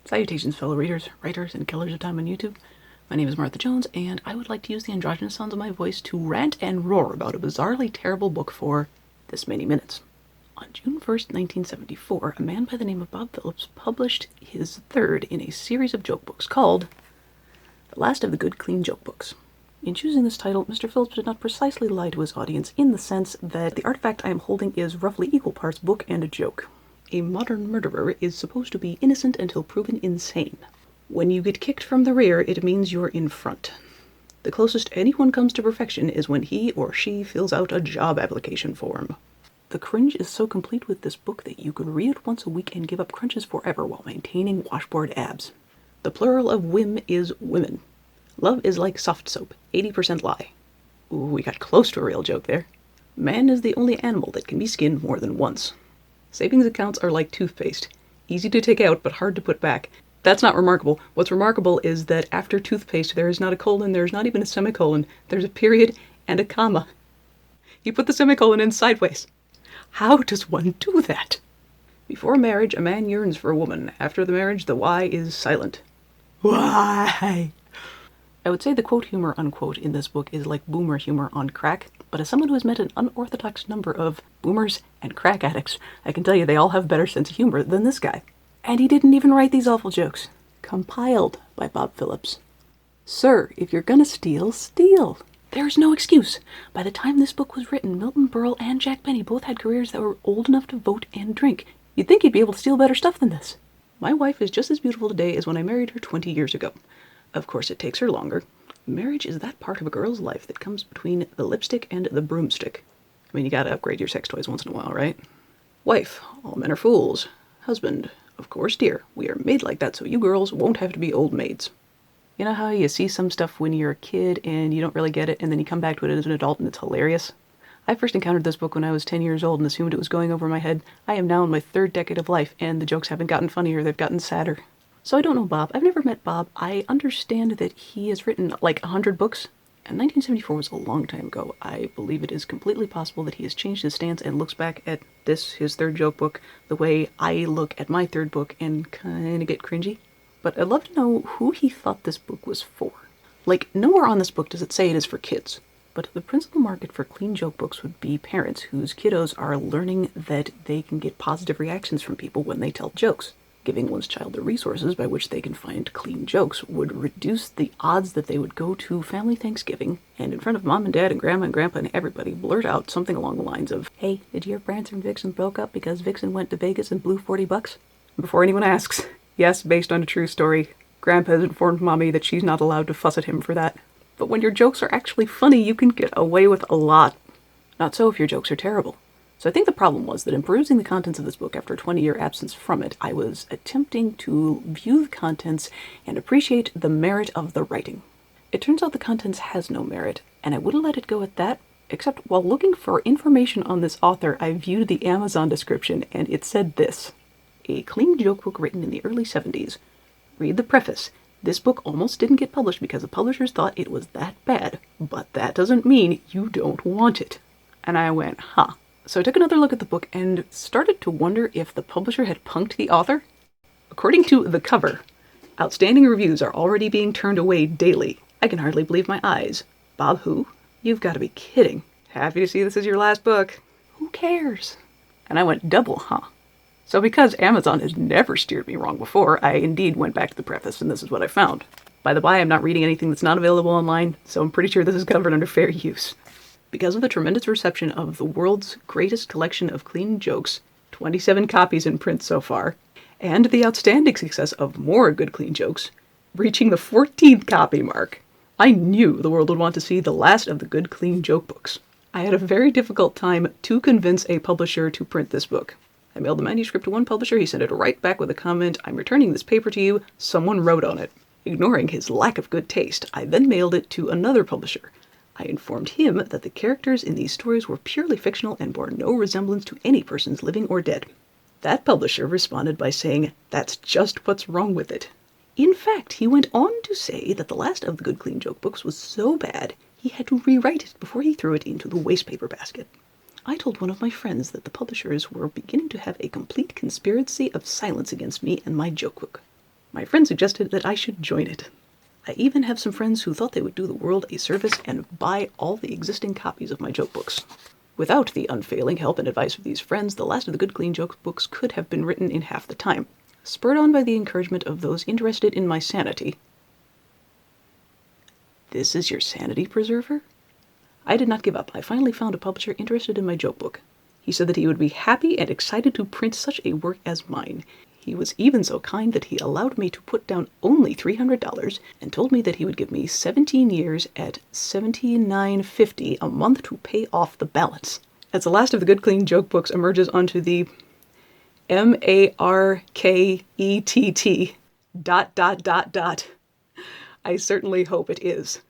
Salutations, fellow readers, writers, and killers of time on YouTube. My name is Martha Jones, and I would like to use the androgynous sounds of my voice to rant and roar about a bizarrely terrible book for this many minutes. On June 1st, 1974, a man by the name of Bob Phillips published his third in a series of joke books called The Last of the Good Clean Joke Books. In choosing this title, Mr. Phillips did not precisely lie to his audience in the sense that the artifact I am holding is roughly equal parts book and a joke. A modern murderer is supposed to be innocent until proven insane. When you get kicked from the rear, it means you're in front. The closest anyone comes to perfection is when he or she fills out a job application form. The cringe is so complete with this book that you could read it once a week and give up crunches forever while maintaining washboard abs. The plural of whim is women. Love is like soft soap, 80% lie. Ooh, we got close to a real joke there. Man is the only animal that can be skinned more than once. Savings accounts are like toothpaste. Easy to take out, but hard to put back. That's not remarkable. What's remarkable is that after toothpaste, there is not a colon, there's not even a semicolon. There's a period and a comma. You put the semicolon in sideways. How does one do that? Before marriage, a man yearns for a woman. After the marriage, the why is silent. Why? I would say the quote humor unquote in this book is like boomer humor on crack, but as someone who has met an unorthodox number of boomers and crack addicts, I can tell you they all have better sense of humor than this guy. And he didn't even write these awful jokes. Compiled by Bob Phillips. Sir, if you're gonna steal, steal. There's no excuse. By the time this book was written, Milton Berle and Jack Benny both had careers that were old enough to vote and drink. You'd think he'd be able to steal better stuff than this. My wife is just as beautiful today as when I married her 20 years ago. Of course, it takes her longer. Marriage is that part of a girl's life that comes between the lipstick and the broomstick. I mean, you gotta upgrade your sex toys once in a while, right? Wife, all men are fools. Husband, of course, dear, we are made like that so you girls won't have to be old maids. You know how you see some stuff when you're a kid and you don't really get it, and then you come back to it as an adult and it's hilarious? I first encountered this book when I was 10 years old and assumed it was going over my head. I am now in my third decade of life, and the jokes haven't gotten funnier, they've gotten sadder. So I don't know Bob. I've never met Bob. I understand that he has written like 100 books. And 1974 was a long time ago. I believe it is completely possible that he has changed his stance and looks back at this, his third joke book, the way I look at my third book and kind of get cringy. But I'd love to know who he thought this book was for. Like, nowhere on this book does it say it is for kids. But the principal market for clean joke books would be parents whose kiddos are learning that they can get positive reactions from people when they tell jokes. Giving one's child the resources by which they can find clean jokes would reduce the odds that they would go to family Thanksgiving and in front of mom and dad and grandma and grandpa and everybody blurt out something along the lines of, "Hey, did your Branson and Vixen broke up because Vixen went to Vegas and blew $40? Before anyone asks, yes, based on a true story, grandpa has informed mommy that she's not allowed to fuss at him for that. But when your jokes are actually funny, you can get away with a lot. Not so if your jokes are terrible. So I think the problem was that in perusing the contents of this book after a 20-year absence from it, I was attempting to view the contents and appreciate the merit of the writing. It turns out the contents has no merit, and I wouldn't let it go at that, except while looking for information on this author, I viewed the Amazon description, and it said this: a clean joke book written in the early 70s. Read the preface. This book almost didn't get published because the publishers thought it was that bad, but that doesn't mean you don't want it. And I went, huh. So I took another look at the book and started to wonder if the publisher had punked the author. According to the cover, outstanding reviews are already being turned away daily. I can hardly believe my eyes. Bob who? You've got to be kidding. Happy to see this is your last book. Who cares? And I went double, huh? So because Amazon has never steered me wrong before, I indeed went back to the preface, and this is what I found. By the by, I'm not reading anything that's not available online, so I'm pretty sure this is covered under fair use. Because of the tremendous reception of the world's greatest collection of clean jokes, 27 copies in print so far, and the outstanding success of more good clean jokes, reaching the 14th copy mark, I knew the world would want to see the last of the good clean joke books. I had a very difficult time to convince a publisher to print this book. I mailed the manuscript to one publisher, he sent it right back with a comment, "I'm returning this paper to you, someone wrote on it." Ignoring his lack of good taste, I then mailed it to another publisher. I informed him that the characters in these stories were purely fictional and bore no resemblance to any persons living or dead. That publisher responded by saying, "That's just what's wrong with it." In fact, he went on to say that the last of the good clean joke books was so bad, he had to rewrite it before he threw it into the wastepaper basket. I told one of my friends that the publishers were beginning to have a complete conspiracy of silence against me and my joke book. My friend suggested that I should join it. I even have some friends who thought they would do the world a service and buy all the existing copies of my joke books. Without the unfailing help and advice of these friends, the last of the good clean joke books could have been written in half the time. Spurred on by the encouragement of those interested in my sanity. This is your sanity preserver? I did not give up. I finally found a publisher interested in my joke book. He said that he would be happy and excited to print such a work as mine. He was even so kind that he allowed me to put down only $300 and told me that he would give me 17 years at $79.50 a month to pay off the balance. As the last of the good clean joke books emerges onto the markett ... I certainly hope it is.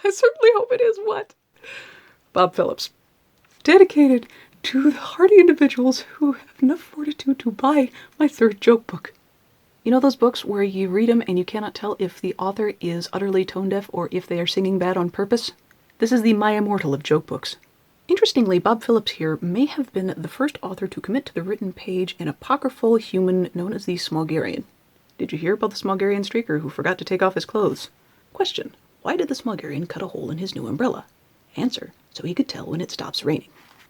I certainly hope it is what? Bob Phillips. Dedicated to the hardy individuals who have enough fortitude to buy my third joke book. You know those books where you read them and you cannot tell if the author is utterly tone deaf or if they are singing bad on purpose? This is the My Immortal of joke books. Interestingly, Bob Phillips here may have been the first author to commit to the written page an apocryphal human known as the Smallgarian. Did you hear about the Smallgarian streaker who forgot to take off his clothes? Question: why did the Smallgarian cut a hole in his new umbrella? Answer: so he could tell when it stops raining.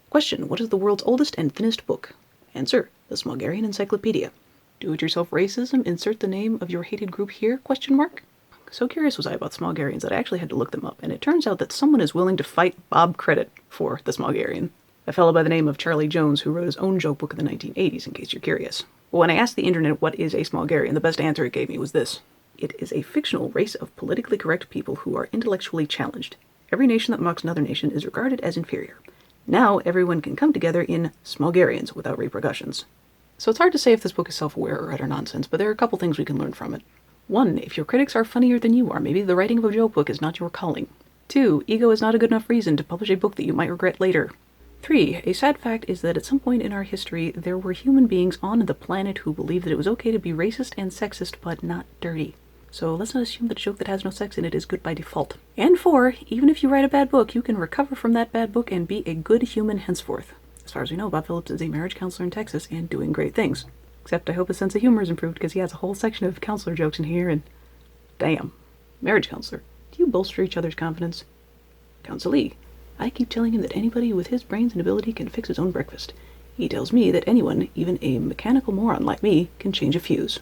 Question: what is the world's oldest and thinnest book? Answer: the Smallgarian Encyclopedia. Do-it-yourself racism, insert the name of your hated group here? Question mark. So curious was I about Smallgarians that I actually had to look them up, and it turns out that someone is willing to fight Bob credit for the Smallgarian. A fellow by the name of Charlie Jones who wrote his own joke book in the 1980s, in case you're curious. Well, when I asked the internet what is a Smallgarian, the best answer it gave me was this. It is a fictional race of politically correct people who are intellectually challenged. Every nation that mocks another nation is regarded as inferior. Now everyone can come together in Smallgarians without repercussions. So it's hard to say if this book is self-aware or utter nonsense, but there are a couple things we can learn from it. 1. If your critics are funnier than you are, maybe the writing of a joke book is not your calling. 2. Ego is not a good enough reason to publish a book that you might regret later. 3. A sad fact is that at some point in our history, there were human beings on the planet who believed that it was okay to be racist and sexist, but not dirty. So let's not assume that a joke that has no sex in it is good by default. And 4, even if you write a bad book, you can recover from that bad book and be a good human henceforth. As far as we know, Bob Phillips is a marriage counselor in Texas and doing great things. Except I hope his sense of humor is improved because he has a whole section of counselor jokes in here and... damn. Marriage counselor. Do you bolster each other's confidence? Counselee. I keep telling him that anybody with his brains and ability can fix his own breakfast. He tells me that anyone, even a mechanical moron like me, can change a fuse.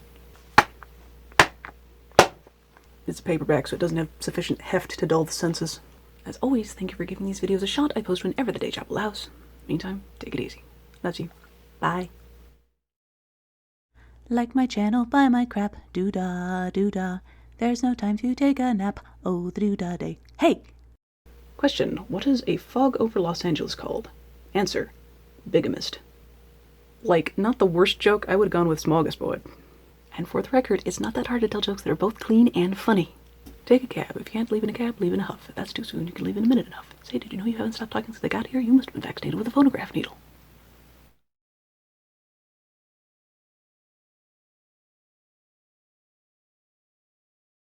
It's a paperback, so it doesn't have sufficient heft to dull the senses. As always, thank you for giving these videos a shot. I post whenever the day job allows. Meantime, take it easy. Love you. Bye. Like my channel, buy my crap. Doo-dah, doo-dah. There's no time to take a nap. Oh, the doo-dah day. Hey! Question: what is a fog over Los Angeles called? Answer: bigamist. Like, not the worst joke, I would have gone with smorgasbord. And for the record, it's not that hard to tell jokes that are both clean and funny. Take a cab. If you can't leave in a cab, leave in a huff. If that's too soon, you can leave in a minute enough. Say, did you know you haven't stopped talking since they got here? You must have been vaccinated with a phonograph needle.